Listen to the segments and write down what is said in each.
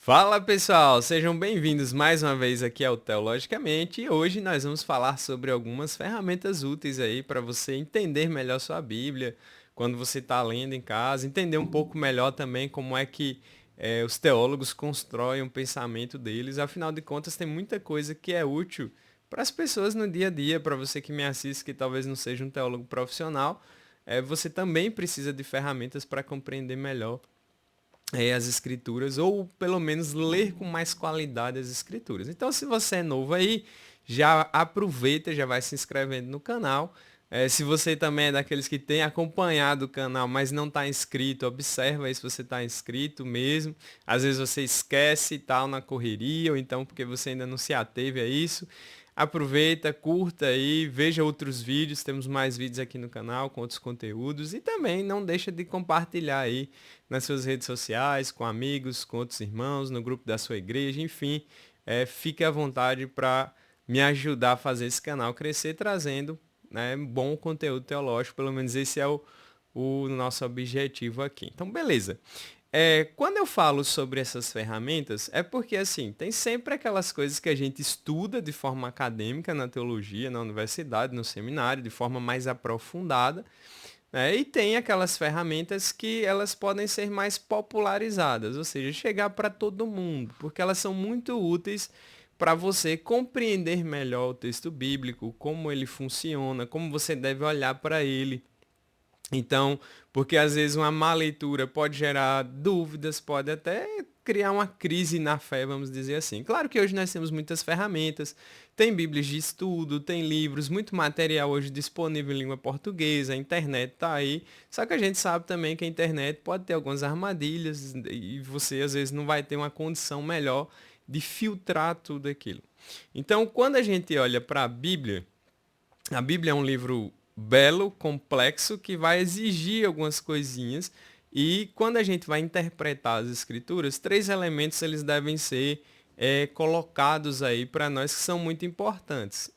Fala pessoal, sejam bem-vindos mais uma vez aqui ao Teologicamente e hoje nós vamos falar sobre algumas ferramentas úteis aí para você entender melhor sua Bíblia, quando você está lendo em casa, entender um pouco melhor também como é que os teólogos constroem o pensamento deles. Afinal de contas, tem muita coisa que é útil para as pessoas no dia a dia, para você que me assiste que talvez não seja um teólogo profissional, você também precisa de ferramentas para compreender melhor as escrituras, ou pelo menos ler com mais qualidade as escrituras. Então, se você é novo aí, já aproveita, já vai se inscrevendo no canal. Se você também é daqueles que tem acompanhado o canal, mas não está inscrito, observa aí se você está inscrito mesmo. Às vezes você esquece e tal na correria, ou então porque você ainda não se ateve a isso. Aproveita, curta aí, veja outros vídeos, temos mais vídeos aqui no canal com outros conteúdos e também não deixa de compartilhar aí nas suas redes sociais, com amigos, com outros irmãos, no grupo da sua igreja, enfim, fique à vontade para me ajudar a fazer esse canal crescer, trazendo, né, bom conteúdo teológico, pelo menos esse é o nosso objetivo aqui. Então, beleza. Quando eu falo sobre essas ferramentas, é porque, assim, tem sempre aquelas coisas que a gente estuda de forma acadêmica na teologia, na universidade, no seminário, de forma mais aprofundada, né? E tem aquelas ferramentas que elas podem ser mais popularizadas, ou seja, chegar para todo mundo, porque elas são muito úteis para você compreender melhor o texto bíblico, como ele funciona, como você deve olhar para ele. Então, porque às vezes uma má leitura pode gerar dúvidas, pode até criar uma crise na fé, vamos dizer assim. Claro que hoje nós temos muitas ferramentas, tem bíblias de estudo, tem livros, muito material hoje disponível em língua portuguesa, a internet está aí. Só que a gente sabe também que a internet pode ter algumas armadilhas e você às vezes não vai ter uma condição melhor de filtrar tudo aquilo. Então, quando a gente olha para a Bíblia é um livro belo, complexo, que vai exigir algumas coisinhas. E quando a gente vai interpretar as escrituras, três elementos eles devem ser colocados aí para nós que são muito importantes.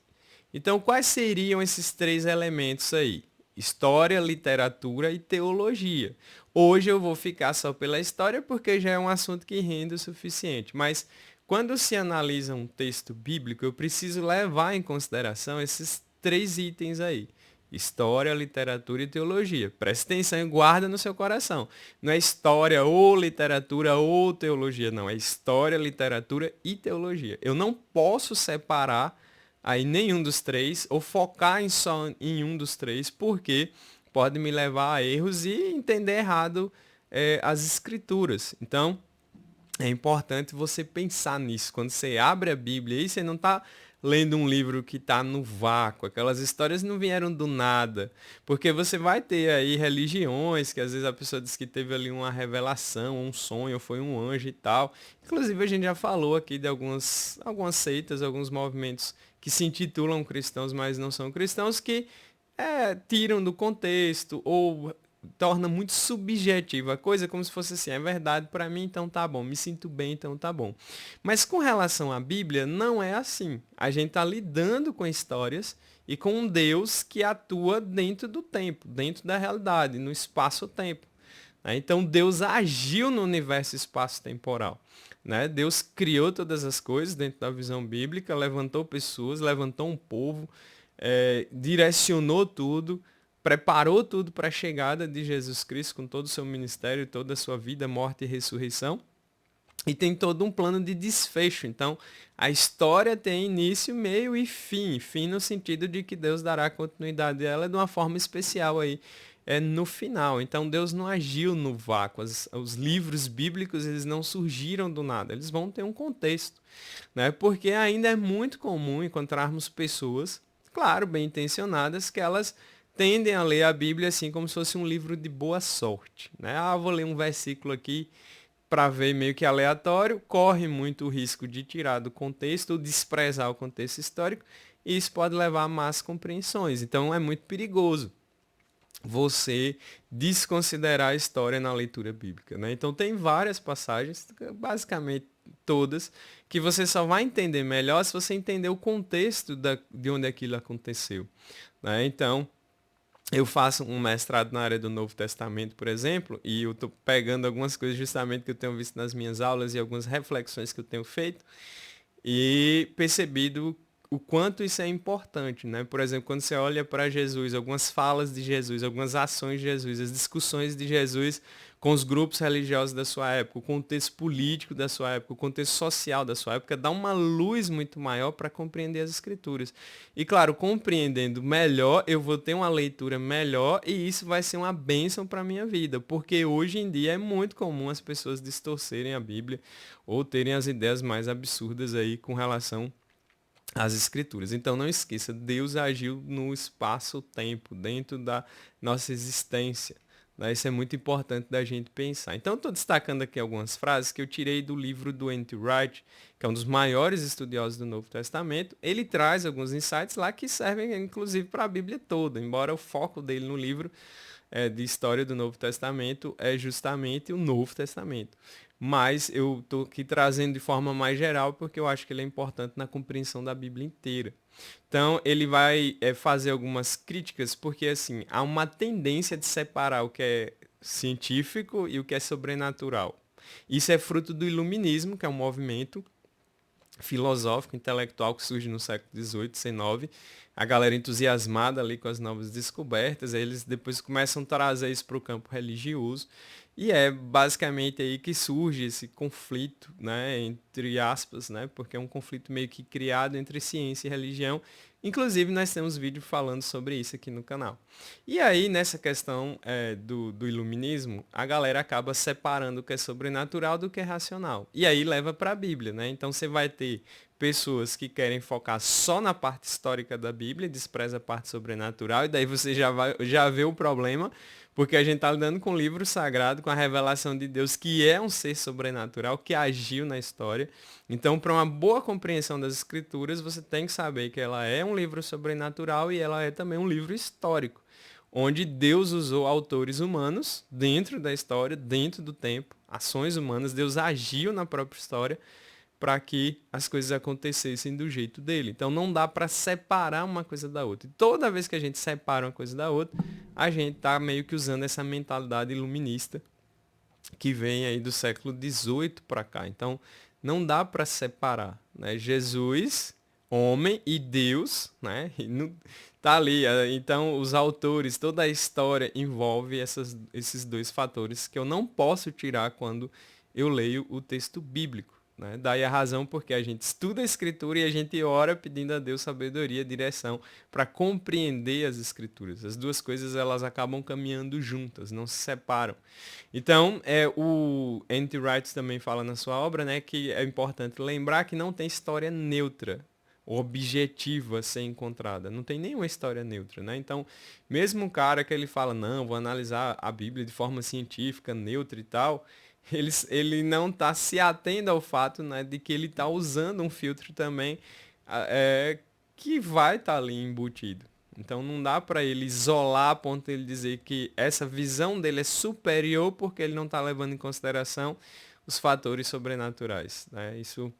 Então, quais seriam esses três elementos aí? História, literatura e teologia. Hoje eu vou ficar só pela história porque já é um assunto que rende o suficiente. Mas quando se analisa um texto bíblico, eu preciso levar em consideração esses três itens aí. História, literatura e teologia. Preste atenção e guarda no seu coração. Não é história ou literatura ou teologia, não. É história, literatura e teologia. Eu não posso separar aí nenhum dos três ou focar só em um dos três, porque pode me levar a erros e entender errado as escrituras. Então, é importante você pensar nisso. Quando você abre a Bíblia aí, você não está lendo um livro que está no vácuo. Aquelas histórias não vieram do nada. Porque você vai ter aí religiões que às vezes a pessoa diz que teve ali uma revelação, um sonho, foi um anjo e tal. Inclusive a gente já falou aqui de algumas seitas, alguns movimentos que se intitulam cristãos, mas não são cristãos, que tiram do contexto ou torna muito subjetiva a coisa, como se fosse assim, é verdade para mim, então tá bom, me sinto bem, então tá bom. Mas com relação à Bíblia, não é assim. A gente está lidando com histórias e com um Deus que atua dentro do tempo, dentro da realidade, no espaço-tempo. Né? Então Deus agiu no universo espaço-temporal. Né? Deus criou todas as coisas dentro da visão bíblica, levantou pessoas, levantou um povo, direcionou tudo, preparou tudo para a chegada de Jesus Cristo com todo o seu ministério, toda a sua vida, morte e ressurreição. E tem todo um plano de desfecho. Então, a história tem início, meio e fim. Fim no sentido de que Deus dará continuidade a ela de uma forma especial aí no final. Então, Deus não agiu no vácuo. Os livros bíblicos, eles não surgiram do nada. Eles vão ter um contexto. Né? Porque ainda é muito comum encontrarmos pessoas, claro, bem intencionadas, que elas tendem a ler a Bíblia assim como se fosse um livro de boa sorte. Né? Ah, vou ler um versículo aqui para ver meio que aleatório, corre muito o risco de tirar do contexto ou desprezar o contexto histórico, e isso pode levar a más compreensões. Então é muito perigoso você desconsiderar a história na leitura bíblica. Né? Então tem várias passagens, basicamente todas, que você só vai entender melhor se você entender o contexto de onde aquilo aconteceu. Né? Então, eu faço um mestrado na área do Novo Testamento, por exemplo, e eu estou pegando algumas coisas justamente que eu tenho visto nas minhas aulas e algumas reflexões que eu tenho feito e percebido o quanto isso é importante, né? Por exemplo, quando você olha para Jesus, algumas falas de Jesus, algumas ações de Jesus, as discussões de Jesus com os grupos religiosos da sua época, o contexto político da sua época, o contexto social da sua época, dá uma luz muito maior para compreender as escrituras. E claro, compreendendo melhor, eu vou ter uma leitura melhor e isso vai ser uma bênção para a minha vida, porque hoje em dia é muito comum as pessoas distorcerem a Bíblia ou terem as ideias mais absurdas aí com relação às escrituras. Então não esqueça, Deus agiu no espaço-tempo, dentro da nossa existência. Né? Isso é muito importante da gente pensar. Então estou destacando aqui algumas frases que eu tirei do livro do N.T. Wright, que é um dos maiores estudiosos do Novo Testamento. Ele traz alguns insights lá que servem inclusive para a Bíblia toda, embora o foco dele no livro de história do Novo Testamento é justamente o Novo Testamento. Mas eu estou aqui trazendo de forma mais geral porque eu acho que ele é importante na compreensão da Bíblia inteira. Então ele vai fazer algumas críticas porque assim há uma tendência de separar o que é científico e o que é sobrenatural. Isso é fruto do iluminismo, que é um movimento filosófico, intelectual que surge no século XVIII, XIX, a galera entusiasmada ali com as novas descobertas, aí eles depois começam a trazer isso para o campo religioso, e é basicamente aí que surge esse conflito, né, entre aspas, né, porque é um conflito meio que criado entre ciência e religião. Inclusive, nós temos vídeo falando sobre isso aqui no canal. E aí, nessa questão do iluminismo, a galera acaba separando o que é sobrenatural do que é racional. E aí leva para a Bíblia, né? Então você vai ter pessoas que querem focar só na parte histórica da Bíblia, despreza a parte sobrenatural, e daí você já vê o problema, porque a gente está lidando com o livro sagrado, com a revelação de Deus, que é um ser sobrenatural, que agiu na história. Então, para uma boa compreensão das Escrituras, você tem que saber que ela é um livro sobrenatural e ela é também um livro histórico, onde Deus usou autores humanos dentro da história, dentro do tempo, ações humanas, Deus agiu na própria história para que as coisas acontecessem do jeito dele. Então não dá para separar uma coisa da outra. E toda vez que a gente separa uma coisa da outra, a gente está meio que usando essa mentalidade iluminista que vem aí do século XVIII para cá. Então não dá para separar, né? Jesus, homem e Deus, né? E não, tá ali. Então os autores, toda a história envolve esses dois fatores que eu não posso tirar quando eu leio o texto bíblico. Né? Daí a razão porque a gente estuda a escritura e a gente ora pedindo a Deus sabedoria, direção para compreender as escrituras. As duas coisas elas acabam caminhando juntas, não se separam. Então, o N.T. Wright também fala na sua obra, né, que é importante lembrar que não tem história neutra, objetiva a ser encontrada. Não tem nenhuma história neutra, né? Então, mesmo o cara que ele fala, não, vou analisar a Bíblia de forma científica, neutra e tal, ele não está se atendo ao fato, né, de que ele está usando um filtro também que vai estar ali embutido. Então não dá para ele isolar a ponto de ele dizer que essa visão dele é superior porque ele não está levando em consideração os fatores sobrenaturais. Né? Isso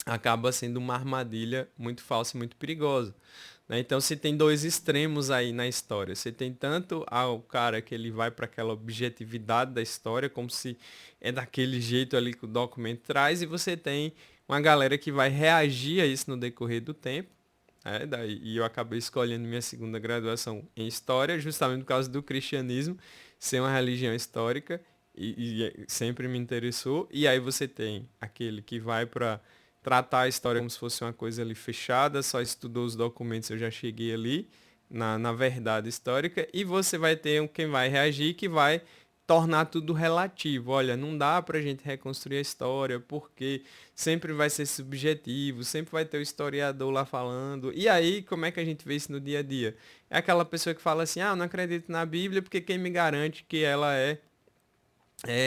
acaba sendo uma armadilha muito falsa e muito perigosa. Né? Então você tem dois extremos aí na história. Você tem tanto o cara que ele vai para aquela objetividade da história, como se é daquele jeito ali que o documento traz, e você tem uma galera que vai reagir a isso no decorrer do tempo. E eu acabei escolhendo minha segunda graduação em História, justamente por causa do cristianismo ser uma religião histórica, e sempre me interessou. E aí você tem aquele que vai para tratar a história como se fosse uma coisa ali fechada, só estudou os documentos, eu já cheguei ali na verdade histórica, e você vai ter quem vai reagir, que vai tornar tudo relativo. Olha, não dá pra gente reconstruir a história, porque sempre vai ser subjetivo, sempre vai ter o historiador lá falando. E aí, como é que a gente vê isso no dia a dia? É aquela pessoa que fala assim, eu não acredito na Bíblia, porque quem me garante que ela é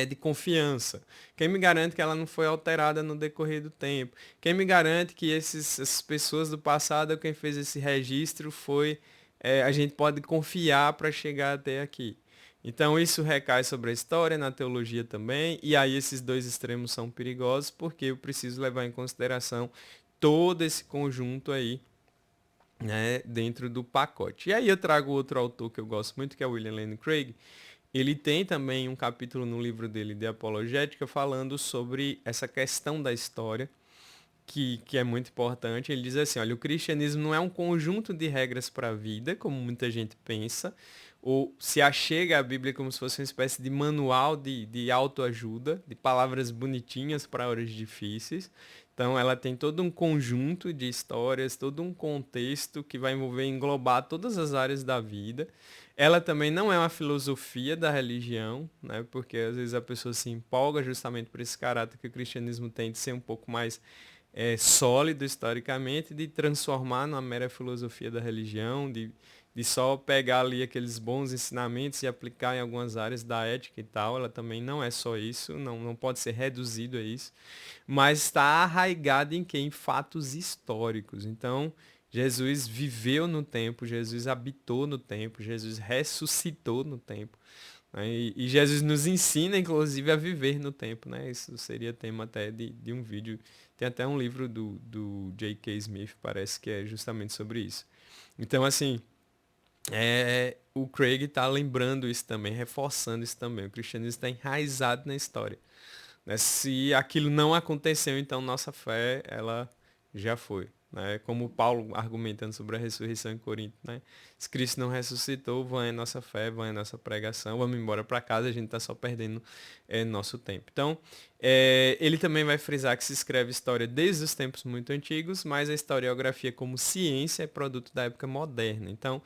de confiança? Quem me garante que ela não foi alterada no decorrer do tempo? Quem me garante que essas pessoas do passado, quem fez esse registro foi, a gente pode confiar para chegar até aqui? Então isso recai sobre a história, na teologia também, e aí esses dois extremos são perigosos porque eu preciso levar em consideração todo esse conjunto aí né, dentro do pacote. E aí eu trago outro autor que eu gosto muito, que é o William Lane Craig. Ele tem também um capítulo no livro dele de Apologética falando sobre essa questão da história, que é muito importante. Ele diz assim, olha, o cristianismo não é um conjunto de regras para a vida, como muita gente pensa, ou se achega à Bíblia como se fosse uma espécie de manual de autoajuda, de palavras bonitinhas para horas difíceis. Então ela tem todo um conjunto de histórias, todo um contexto que vai envolver, englobar todas as áreas da vida. Ela também não é uma filosofia da religião, né? Porque às vezes a pessoa se empolga justamente por esse caráter que o cristianismo tem de ser um pouco mais sólido historicamente, de transformar numa mera filosofia da religião, de só pegar ali aqueles bons ensinamentos e aplicar em algumas áreas da ética e tal. Ela também não é só isso, não pode ser reduzido a isso, mas está arraigada em quê? Em fatos históricos. Então, Jesus viveu no tempo, Jesus habitou no tempo, Jesus ressuscitou no tempo. Né? E Jesus nos ensina, inclusive, a viver no tempo, né? Isso seria tema até de um vídeo. Tem até um livro do J.K. Smith, parece que é justamente sobre isso. Então, assim, o Craig está lembrando isso também, reforçando isso também. O cristianismo está enraizado na história. Né? Se aquilo não aconteceu, então nossa fé, ela já foi. Né? Como Paulo argumentando sobre a ressurreição em Corinto. Né? Se Cristo não ressuscitou, vã é nossa fé, vã é nossa pregação, vamos embora para casa, a gente está só perdendo nosso tempo. Então, ele também vai frisar que se escreve história desde os tempos muito antigos, mas a historiografia como ciência é produto da época moderna. Então,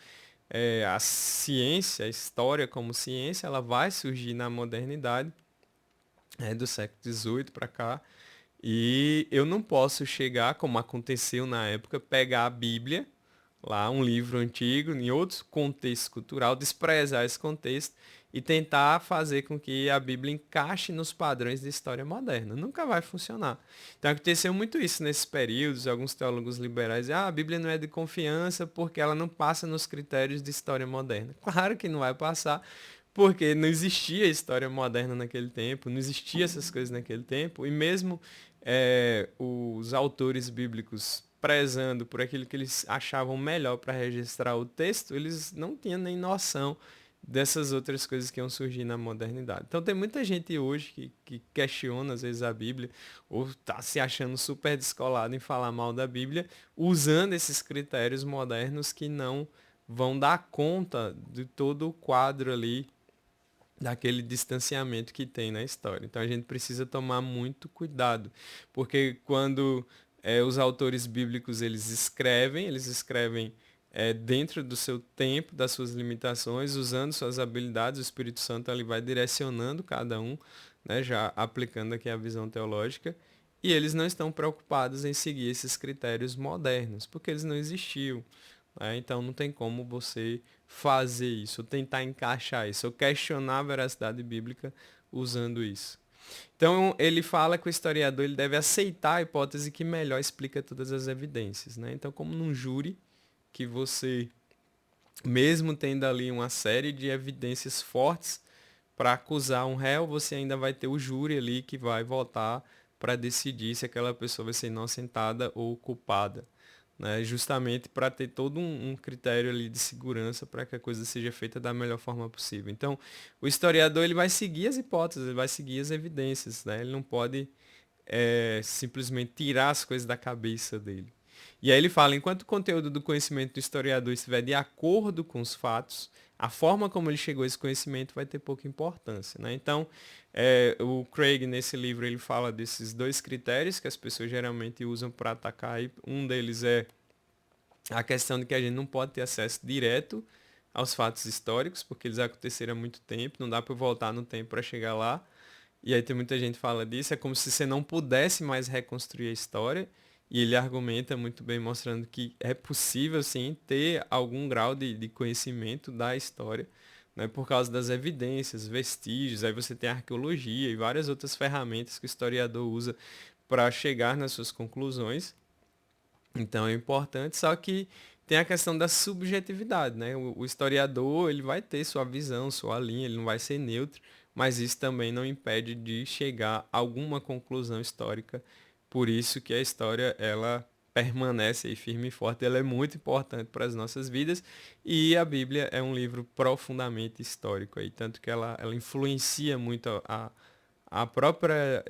a ciência, a história como ciência, ela vai surgir na modernidade, do século XVIII para cá. E eu não posso chegar, como aconteceu na época, pegar a Bíblia, lá um livro antigo, em outro contexto cultural, desprezar esse contexto e tentar fazer com que a Bíblia encaixe nos padrões de história moderna. Nunca vai funcionar. Então aconteceu muito isso nesses períodos, alguns teólogos liberais dizem, a Bíblia não é de confiança porque ela não passa nos critérios de história moderna. Claro que não vai passar, porque não existia história moderna naquele tempo, não existia essas coisas naquele tempo, e mesmo os autores bíblicos prezando por aquilo que eles achavam melhor para registrar o texto, eles não tinham nem noção dessas outras coisas que iam surgir na modernidade. Então tem muita gente hoje que questiona às vezes a Bíblia, ou está se achando super descolado em falar mal da Bíblia, usando esses critérios modernos que não vão dar conta de todo o quadro ali daquele distanciamento que tem na história. Então a gente precisa tomar muito cuidado, porque quando os autores bíblicos eles escrevem dentro do seu tempo, das suas limitações, usando suas habilidades, o Espírito Santo ali vai direcionando cada um, né, já aplicando aqui a visão teológica, e eles não estão preocupados em seguir esses critérios modernos, porque eles não existiam. Né? Então não tem como você fazer isso, tentar encaixar isso, ou questionar a veracidade bíblica usando isso. Então ele fala que o historiador ele deve aceitar a hipótese que melhor explica todas as evidências. Né? Então, como num júri, que você, mesmo tendo ali uma série de evidências fortes para acusar um réu, você ainda vai ter o júri ali que vai votar para decidir se aquela pessoa vai ser inocentada ou culpada. Né, justamente para ter todo um critério ali de segurança para que a coisa seja feita da melhor forma possível. Então, o historiador ele vai seguir as hipóteses, ele vai seguir as evidências, né? Ele não pode simplesmente tirar as coisas da cabeça dele. E aí ele fala, enquanto o conteúdo do conhecimento do historiador estiver de acordo com os fatos, a forma como ele chegou a esse conhecimento vai ter pouca importância. Né? Então, o Craig, nesse livro, ele fala desses dois critérios que as pessoas geralmente usam para atacar. Um deles é a questão de que a gente não pode ter acesso direto aos fatos históricos, porque eles aconteceram há muito tempo, não dá para voltar no tempo para chegar lá. E aí tem muita gente que fala disso, é como se você não pudesse mais reconstruir a história. E ele argumenta muito bem, mostrando que é possível, sim, ter algum grau de conhecimento da história, né, por causa das evidências, vestígios. Aí você tem a arqueologia e várias outras ferramentas que o historiador usa para chegar nas suas conclusões. Então é importante, só que tem a questão da subjetividade, né? O historiador, ele vai ter sua visão, sua linha, ele não vai ser neutro, mas isso também não impede de chegar a alguma conclusão histórica. Por isso que a história, ela permanece aí firme e forte, ela é muito importante para as nossas vidas, e a Bíblia é um livro profundamente histórico aí, tanto que ela influencia muito a própria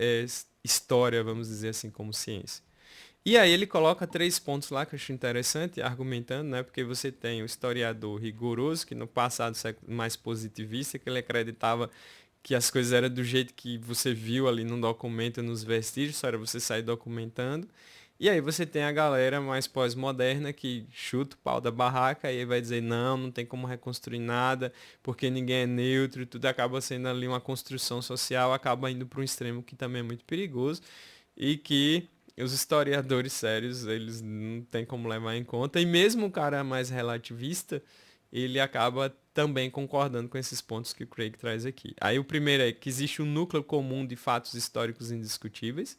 história, vamos dizer assim, como ciência. E aí ele coloca 3 pontos lá que eu acho interessante, argumentando, né? Porque você tem o historiador rigoroso, que no passado mais positivista, que ele acreditava que as coisas eram do jeito que você viu ali no documento, nos vestígios, só era você sair documentando. E aí você tem a galera mais pós-moderna que chuta o pau da barraca e aí vai dizer, não, não tem como reconstruir nada, porque ninguém é neutro, tudo acaba sendo ali uma construção social, acaba indo para um extremo que também é muito perigoso e que os historiadores sérios, eles não tem como levar em conta. E mesmo o cara mais relativista, ele acaba também concordando com esses pontos que o Craig traz aqui. Aí o primeiro é que existe um núcleo comum de fatos históricos indiscutíveis,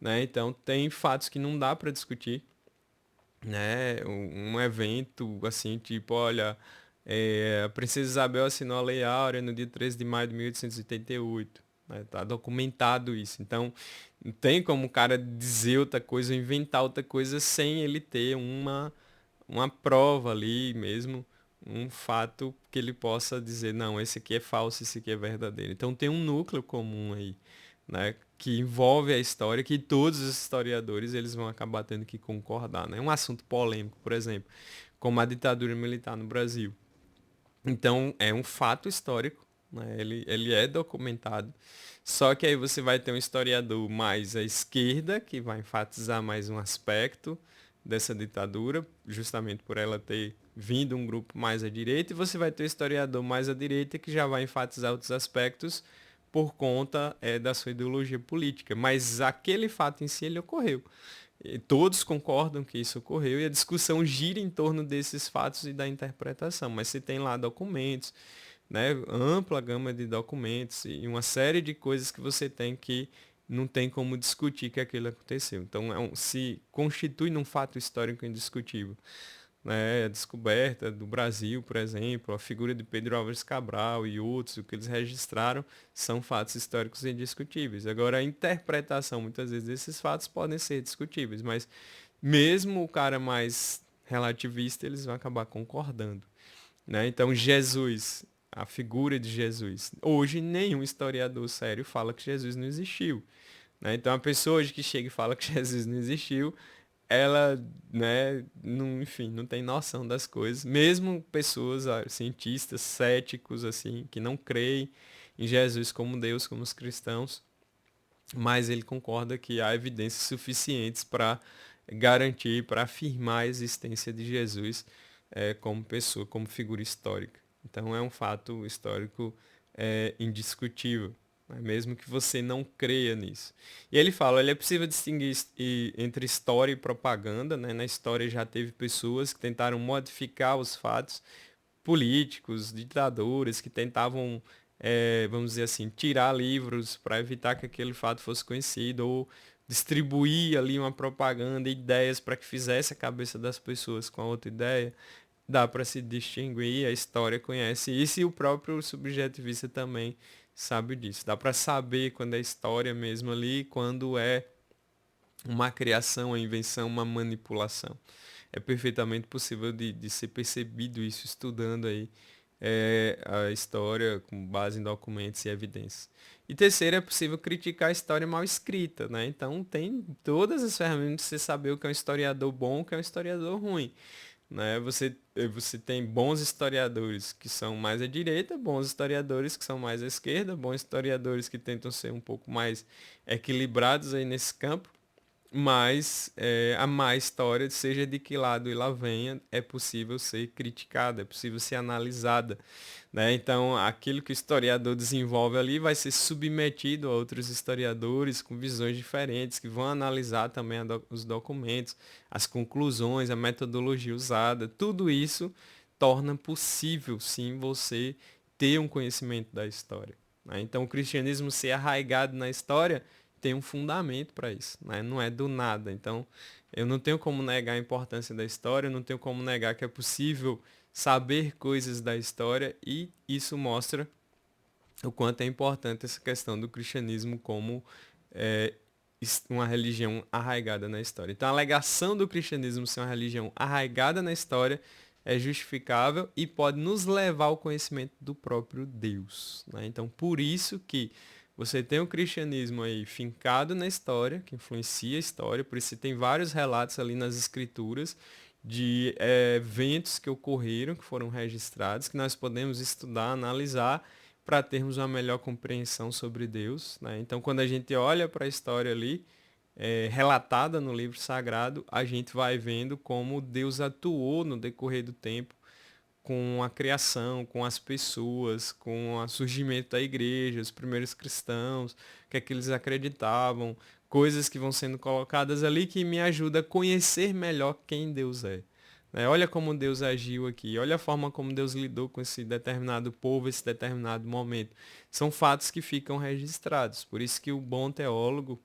né? Então tem fatos que não dá para discutir, né? Um evento assim, tipo, olha, a Princesa Isabel assinou a Lei Áurea no dia 13 de maio de 1888. Né? Tá documentado isso. Então, não tem como o cara dizer outra coisa, inventar outra coisa sem ele ter uma prova ali mesmo, um fato que ele possa dizer, não, esse aqui é falso, esse aqui é verdadeiro. Então tem um núcleo comum aí, né, que envolve a história, que todos os historiadores eles vão acabar tendo que concordar, né? Um assunto polêmico, por exemplo, como a ditadura militar no Brasil. Então é um fato histórico, né? Ele é documentado. Só que aí você vai ter um historiador mais à esquerda, que vai enfatizar mais um aspecto dessa ditadura, justamente por ela ter vindo um grupo mais à direita, e você vai ter o historiador mais à direita, que já vai enfatizar outros aspectos por conta da sua ideologia política. Mas aquele fato em si ele ocorreu. E todos concordam que isso ocorreu e a discussão gira em torno desses fatos e da interpretação. Mas você tem lá documentos, né, ampla gama de documentos e uma série de coisas que você tem que não tem como discutir que aquilo aconteceu. Então se constitui num fato histórico indiscutível, né, a descoberta do Brasil, por exemplo, a figura de Pedro Álvares Cabral e outros, o que eles registraram, são fatos históricos indiscutíveis. Agora, a interpretação, muitas vezes, desses fatos podem ser discutíveis, mas mesmo o cara mais relativista, eles vão acabar concordando. Né? Então, Jesus, a figura de Jesus, hoje nenhum historiador sério fala que Jesus não existiu. Né? Então, a pessoa hoje que chega e fala que Jesus não existiu, ela, né, não, enfim, não tem noção das coisas. Mesmo pessoas, cientistas, céticos, assim, que não creem em Jesus como Deus, como os cristãos, mas ele concorda que há evidências suficientes para garantir, para afirmar a existência de Jesus como pessoa, como figura histórica. Então é um fato histórico indiscutível, né? Mesmo que você não creia nisso. E ele fala, ele é possível distinguir entre história e propaganda, né? Na história já teve pessoas que tentaram modificar os fatos, políticos, ditadores que tentavam, vamos dizer assim, tirar livros para evitar que aquele fato fosse conhecido ou distribuir ali uma propaganda, ideias para que fizesse a cabeça das pessoas com a outra ideia. Dá para se distinguir, a história conhece isso e o próprio subjetivista também sabe disso. Dá para saber quando é história mesmo ali, quando é uma criação, uma invenção, uma manipulação. É perfeitamente possível de ser percebido isso estudando aí a história com base em documentos e evidências. E terceiro, é possível criticar a história mal escrita, né? Então tem todas as ferramentas para você saber o que é um historiador bom, o que é um historiador ruim. Né? Você tem bons historiadores que são mais à direita, bons historiadores que são mais à esquerda, bons historiadores que tentam ser um pouco mais equilibrados aí nesse campo, mas a má história, seja de que lado ela venha, é possível ser criticada, é possível ser analisada. Né? Então, aquilo que o historiador desenvolve ali vai ser submetido a outros historiadores com visões diferentes, que vão analisar também os documentos, as conclusões, a metodologia usada. Tudo isso torna possível, sim, você ter um conhecimento da história. Né? Então, o cristianismo ser arraigado na história tem um fundamento para isso, né? Não é do nada. Então, eu não tenho como negar a importância da história, eu não tenho como negar que é possível saber coisas da história e isso mostra o quanto é importante essa questão do cristianismo como uma religião arraigada na história. Então a alegação do cristianismo ser uma religião arraigada na história é justificável e pode nos levar ao conhecimento do próprio Deus, né? Então por isso que você tem o cristianismo aí fincado na história, que influencia a história, por isso você tem vários relatos ali nas escrituras de eventos que ocorreram, que foram registrados, que nós podemos estudar, analisar para termos uma melhor compreensão sobre Deus, né? Então, quando a gente olha para a história ali, relatada no livro sagrado, a gente vai vendo como Deus atuou no decorrer do tempo com a criação, com as pessoas, com o surgimento da igreja, os primeiros cristãos, o que é que eles acreditavam, coisas que vão sendo colocadas ali que me ajuda a conhecer melhor quem Deus é. Né? Olha como Deus agiu aqui, olha a forma como Deus lidou com esse determinado povo, esse determinado momento. São fatos que ficam registrados. Por isso que o bom teólogo,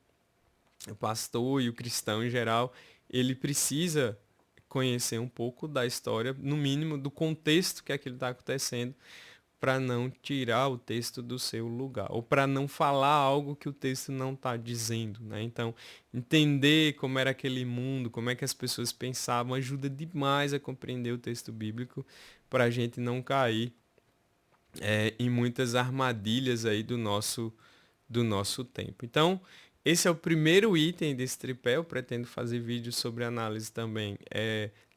o pastor e o cristão em geral, ele precisa conhecer um pouco da história, no mínimo do contexto que aquilo está acontecendo, para não tirar o texto do seu lugar, ou para não falar algo que o texto não está dizendo, né? Então, entender como era aquele mundo, como é que as pessoas pensavam, ajuda demais a compreender o texto bíblico, para a gente não cair em muitas armadilhas aí do nosso tempo. Então, esse é o primeiro item desse tripé. Eu pretendo fazer vídeos sobre análise também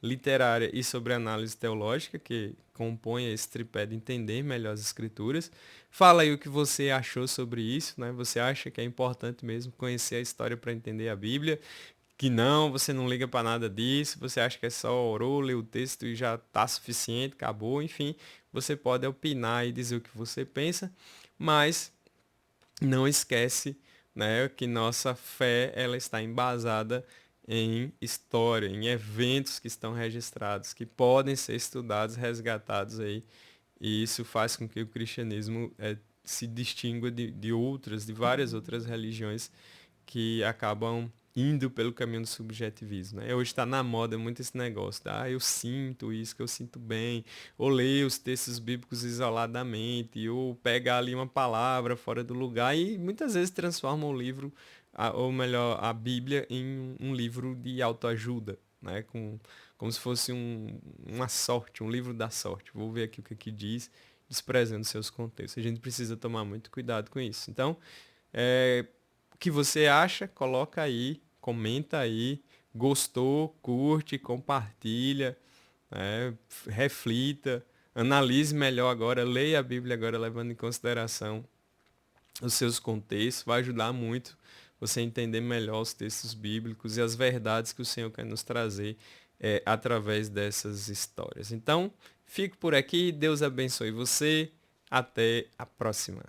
literária e sobre análise teológica, que compõe esse tripé de entender melhor as escrituras. Fala aí o que você achou sobre isso, né? Você acha que é importante mesmo conhecer a história para entender a Bíblia? Que não, você não liga para nada disso, você acha que é só orou, ler o texto e já está suficiente, acabou, enfim, você pode opinar e dizer o que você pensa, mas não esquece, né, que nossa fé ela está embasada em história, em eventos que estão registrados, que podem ser estudados, resgatados aí, e isso faz com que o cristianismo se distingua de várias outras religiões que acabam indo pelo caminho do subjetivismo, né? Hoje está na moda muito esse negócio, eu sinto isso, que eu sinto bem, ou ler os textos bíblicos isoladamente, ou pegar ali uma palavra fora do lugar e muitas vezes transforma o livro, ou melhor, a Bíblia em um livro de autoajuda, né? Como se fosse uma sorte, um livro da sorte. Vou ver aqui o que diz, desprezando seus contextos. A gente precisa tomar muito cuidado com isso. Então, o que você acha? Coloca aí, comenta aí. Gostou, curte, compartilha, né? Reflita, analise melhor agora, leia a Bíblia agora levando em consideração os seus contextos. Vai ajudar muito você a entender melhor os textos bíblicos e as verdades que o Senhor quer nos trazer através dessas histórias. Então, fico por aqui. Deus abençoe você. Até a próxima.